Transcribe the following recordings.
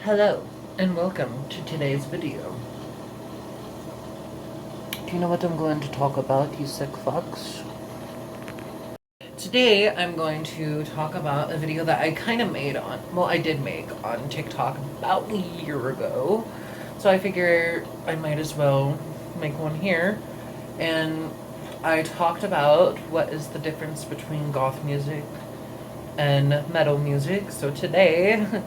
Hello, and welcome to today's video. Do you know what I'm going to talk about, you sick fucks? Today, I'm going to talk about a video that I kind of made on, well, I did make on TikTok about a year ago. So I figure I might as well make one here. And I talked about what is the difference between goth music and metal music. So today,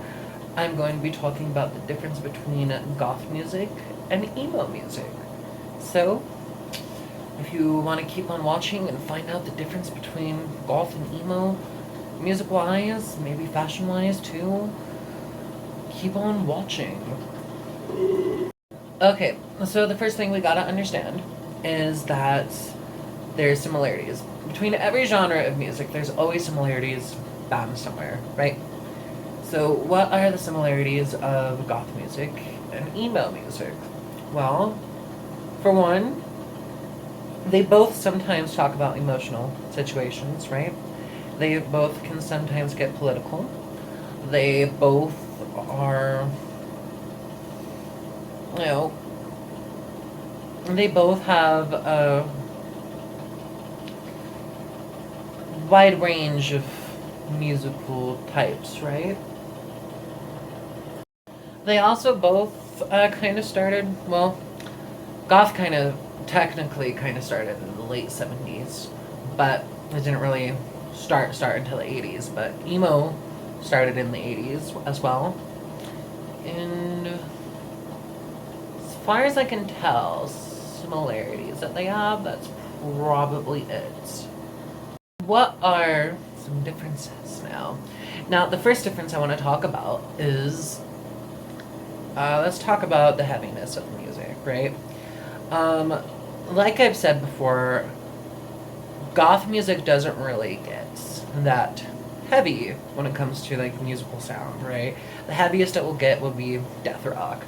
I'm going to be talking about the difference between goth music and emo music. So, if you want to keep on watching and find out the difference between goth and emo, music-wise, maybe fashion-wise too, keep on watching. Okay, so the first thing we gotta understand is that there's similarities. Between every genre of music, there's always similarities bound somewhere, right? So, what are the similarities of goth music and emo music? Well, for one, they both sometimes talk about emotional situations, right? They both can sometimes get political. They both are, you know, they both have a wide range of musical types, right? They also both kind of started, well, goth kind of technically kind of started in the late 70s, but it didn't really start until the 80s. But emo started in the 80s as well. And as far as I can tell, similarities that they have, that's probably it. What are some differences now? Now, the first difference I want to talk about is let's talk about the heaviness of the music, right? Like I've said before, goth music doesn't really get that heavy when it comes to like musical sound, right? The heaviest it will get will be death rock.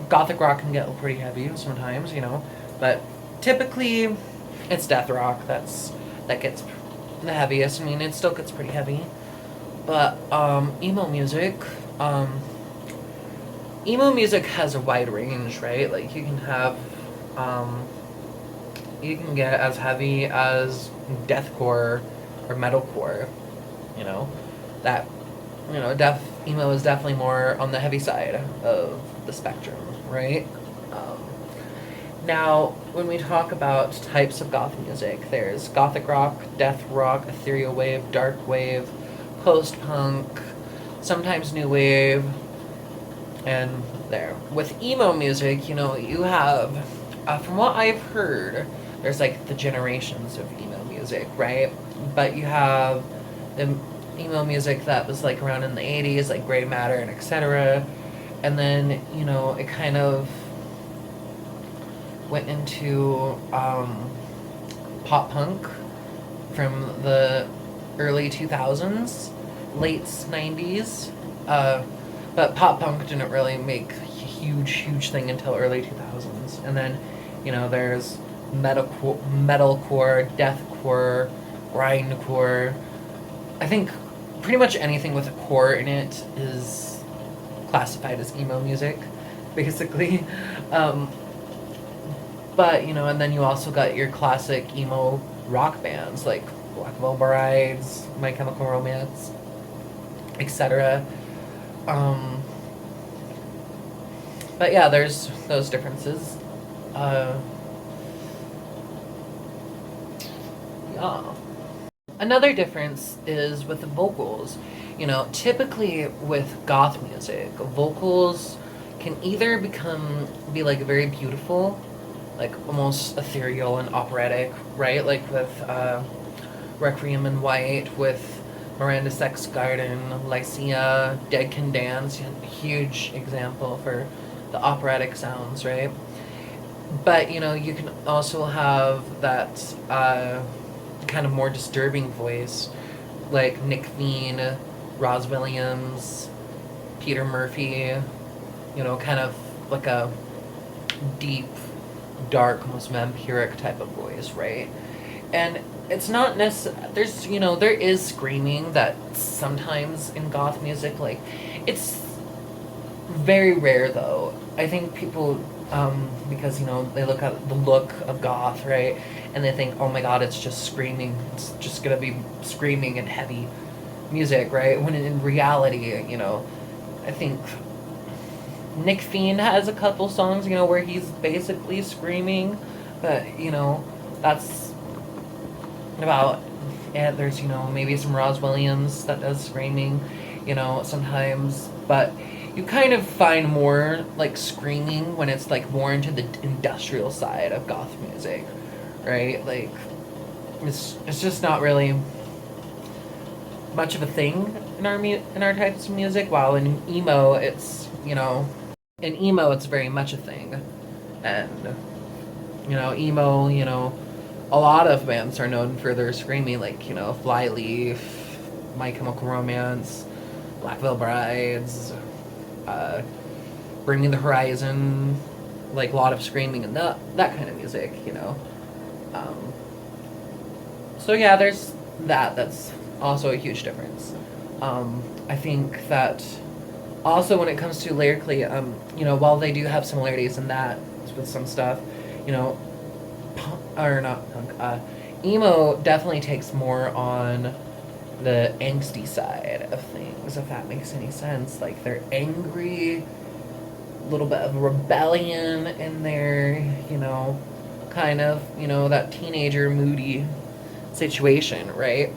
Gothic rock can get pretty heavy sometimes, but typically it's death rock that gets the heaviest. I mean, it still gets pretty heavy, but emo music has a wide range, right? Like you can get as heavy as deathcore or metalcore. You know, that death emo is definitely more on the heavy side of the spectrum, right? Um, Now, when we talk about types of goth music, there's gothic rock, death rock, ethereal wave, dark wave, post punk, sometimes new wave, and there. With emo music, you have, from what I've heard, there's like the generations of emo music, right? But you have the emo music that was like around in the 80s, like Grey Matter and etc. And then, it kind of went into pop punk from the early 2000s, late 90s. But pop punk didn't really make a huge thing until early 2000s. And then, there's metalcore, deathcore, grindcore. I think pretty much anything with a core in it is classified as emo music, basically. Um, but, and then you also got your classic emo rock bands like Black Veil Brides, My Chemical Romance, etc. Um, but yeah, there's those differences. Yeah. Another difference is with the vocals. Typically with goth music, vocals can either be like very beautiful, like almost ethereal and operatic, right? Like with Requiem in White, with Miranda Sex Garden, Lycia, Dead Can Dance, huge example for the operatic sounds, right? But you can also have that kind of more disturbing voice, like Nick Veen, Roz Williams, Peter Murphy. Kind of like a deep, dark, almost vampiric type of voice, right? And it's not necessarily, there is screaming that sometimes in goth music, like, it's Very rare though. I think people, because they look at the look of goth, right, and they think, oh my god, it's just screaming. It's just gonna be screaming and heavy music, right? When in reality, I think Nick Fiend has a couple songs, where he's basically screaming, but that's about it. There's maybe some Roz Williams that does screaming, sometimes, but you kind of find more like screaming when it's like more into the industrial side of goth music, right? Like it's just not really much of a thing in our types of music. While in emo, it's very much a thing, and emo, a lot of bands are known for their screaming, like Flyleaf, My Chemical Romance, Black Veil Brides, uh, Bringing the Horizon, like a lot of screaming and that kind of music, Um, so yeah, there's that. That's also a huge difference. I think that also when it comes to lyrically, while they do have similarities in that with some stuff, you know, or not punk, emo definitely takes more on the angsty side of things, if that makes any sense. Like they're angry, a little bit of rebellion in there, kind of, that teenager moody situation, right?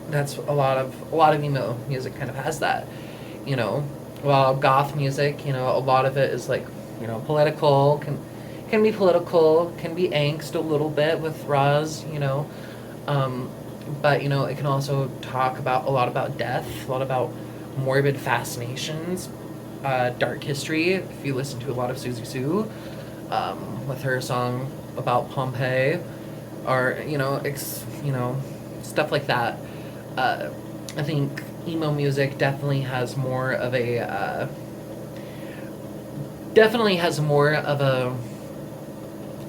That's a lot of emo music kind of has that, you know. While goth music, a lot of it is like, political, can be political, can be angst a little bit with Roz, um, but it can also talk about a lot about death, a lot about morbid fascinations, dark history. If you listen to a lot of Susie Sue, with her song about Pompeii, or stuff like that. I think emo music definitely has more of a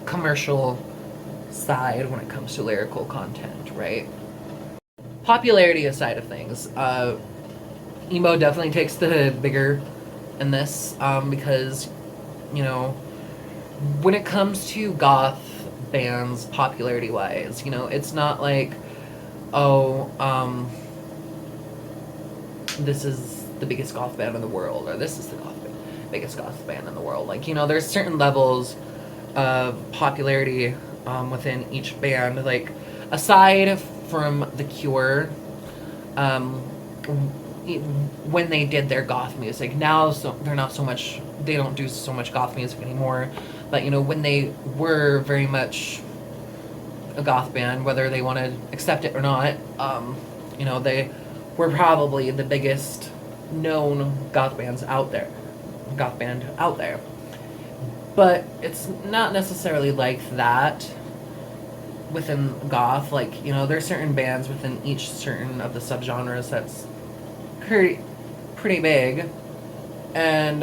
commercial side when it comes to lyrical content, right? Popularity aside of things, emo definitely takes the bigger in this, because when it comes to goth bands popularity wise, it's not like, oh, this is the biggest goth band in the world, or this is the biggest goth band in the world. Like, there's certain levels of popularity, within each band. Like, aside from The Cure, um, when they did their goth music, now they're not so much. They don't do so much goth music anymore. But when they were very much a goth band, whether they want to accept it or not, they were probably the biggest known goth band out there. But it's not necessarily like that within goth. Like, there's certain bands within each certain of the subgenres that's pretty big. And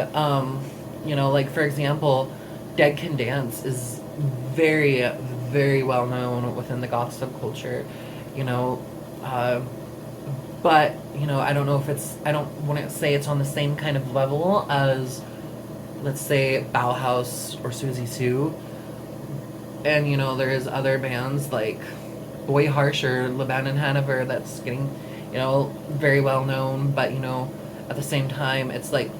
like, for example, Dead Can Dance is very, very well known within the goth subculture, but I don't know if I don't want to say it's on the same kind of level as, let's say, Bauhaus or Susie Sue. And there is other bands like Boy Harsher, Laban and Hanover, that's getting very well known, but at the same time it's like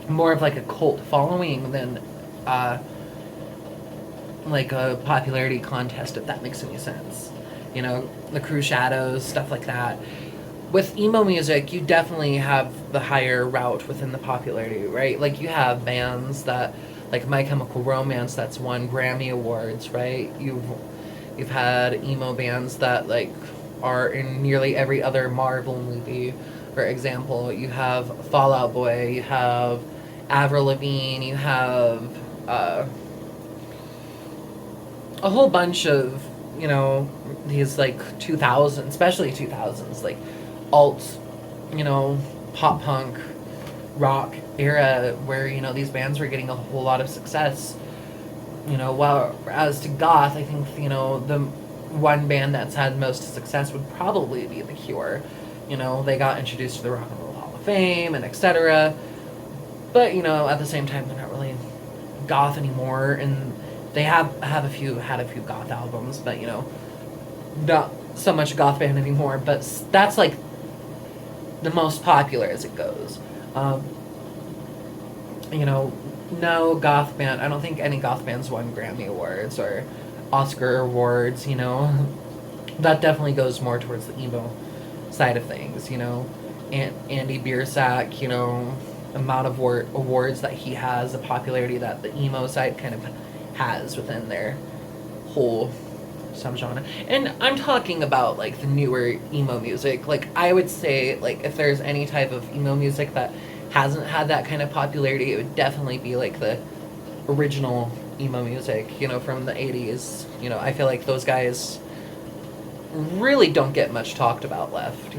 more of like a cult following than like a popularity contest, if that makes any sense. The Crew Shadows, stuff like that. With emo music, you definitely have the higher route within the popularity, right? Like, you have bands that, like My Chemical Romance, that's won Grammy Awards, right? You've had emo bands that, like, are in nearly every other Marvel movie. For example, you have Fall Out Boy, you have Avril Lavigne, you have a whole bunch of these like 2000s, especially 2000s, like alt, pop punk, rock era, where these bands were getting a whole lot of success. While as to goth, I think the one band that's had most success would probably be The Cure. They got introduced to the Rock and Roll Hall of Fame and etc. but at the same time, they're not really goth anymore, and they have a few had a few goth albums, but not so much a goth band anymore. But that's like the most popular as it goes. Um, no goth band. I don't think any goth bands won Grammy awards or Oscar awards. That definitely goes more towards the emo side of things. And Andy Biersack. Amount of awards that he has, the popularity that the emo side kind of has within their whole subgenre. And I'm talking about like the newer emo music. Like I would say, like if there's any type of emo music that hasn't had that kind of popularity, it would definitely be like the original emo music, from the 80s. I feel like those guys really don't get much talked about left.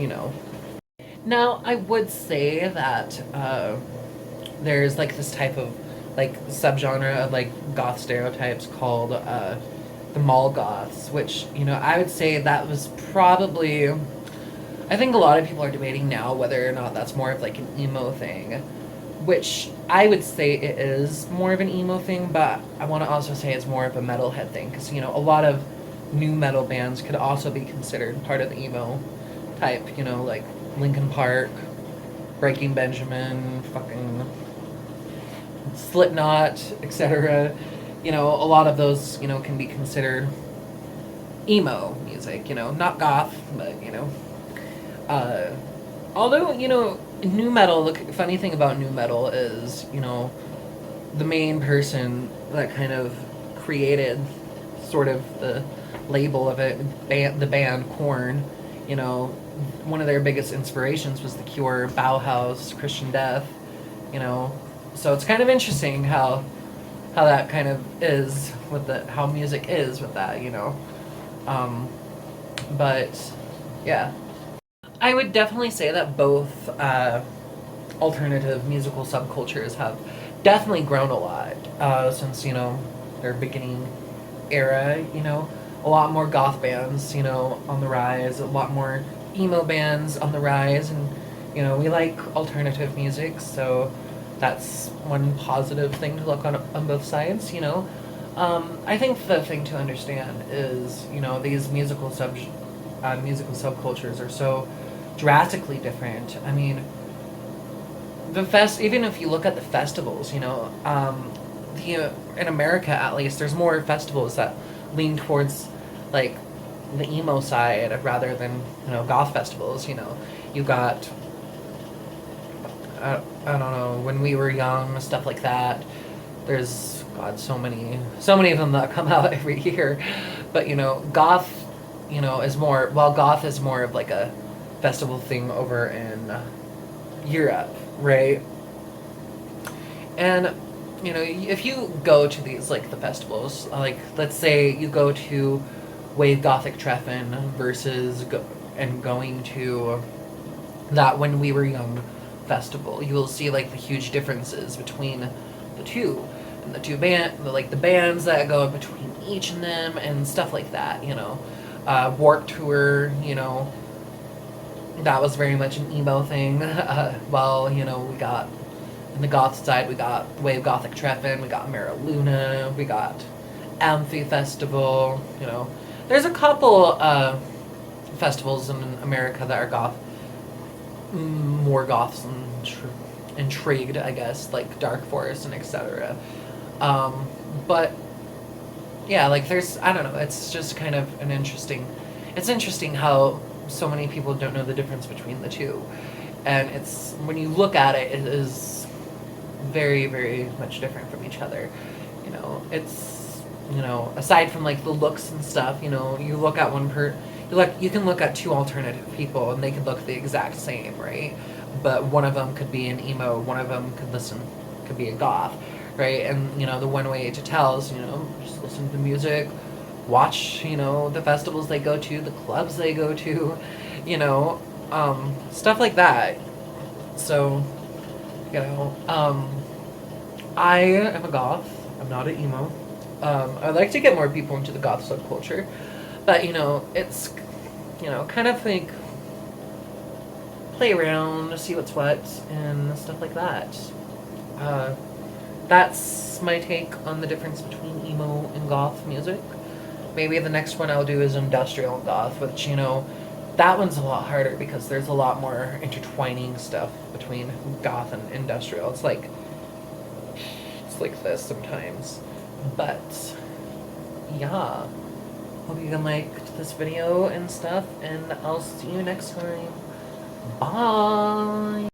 Now, I would say that there's like this type of like subgenre of like goth stereotypes called the mall goths, which I would say that was probably. I think a lot of people are debating now whether or not that's more of like an emo thing, which I would say it is more of an emo thing, but I want to also say it's more of a metalhead thing because a lot of new metal bands could also be considered part of the emo type, like Linkin Park, Breaking Benjamin, fucking Slipknot, etc. A lot of those, can be considered emo music, not goth, but, uh, although, new metal, the funny thing about new metal is, the main person that kind of created sort of the label of it, the band Korn, one of their biggest inspirations was The Cure, Bauhaus, Christian Death, so it's kind of interesting how that kind of is with how music is with that, but yeah, I would definitely say that both alternative musical subcultures have definitely grown a lot since their beginning era. A lot more goth bands on the rise, a lot more emo bands on the rise, and we like alternative music, so that's one positive thing to look on both sides. I think the thing to understand is these musical subcultures are so drastically different. I mean, even if you look at the festivals, in America at least, there's more festivals that lean towards like the emo side rather than goth festivals. You got I don't know, When We Were Young, stuff like that. There's so many of them that come out every year, but goth is more, well, goth is more of like a festival thing over in Europe, right? And if you go to these like the festivals, like let's say you go to Wave Gothic Treffen versus going to that When We Were Young festival, you will see like the huge differences between the two, and the bands that go in between each of them and stuff like that. Warped Tour, that was very much an emo thing. Well, we got in the goth side, we got Wave Gothic Treffen, we got Mara Luna, we got Amphi Festival. There's a couple festivals in America that are goth, more goths and intrigued, I guess, like Dark Forest and etc. But yeah, like there's, I don't know, it's just kind of it's interesting how so many people don't know the difference between the two, and it's, when you look at it, it is very, very much different from each other. It's aside from like the looks and stuff, you look at you can look at two alternative people and they could look the exact same, right? But one of them could be an emo, one of them could be a goth, right? And the one way to tell is just listen to the music, watch the festivals they go to, the clubs they go to, stuff like that. So I am a goth. I'm not an emo. I'd like to get more people into the goth subculture, but it's kind of like play around, see what's what, and stuff like that. That's my take on the difference between emo and goth music. Maybe the next one I'll do is industrial goth, which, you know, that one's a lot harder because there's a lot more intertwining stuff between goth and industrial. It's like this sometimes. But yeah. Hope you liked this video and stuff, and I'll see you next time. Bye.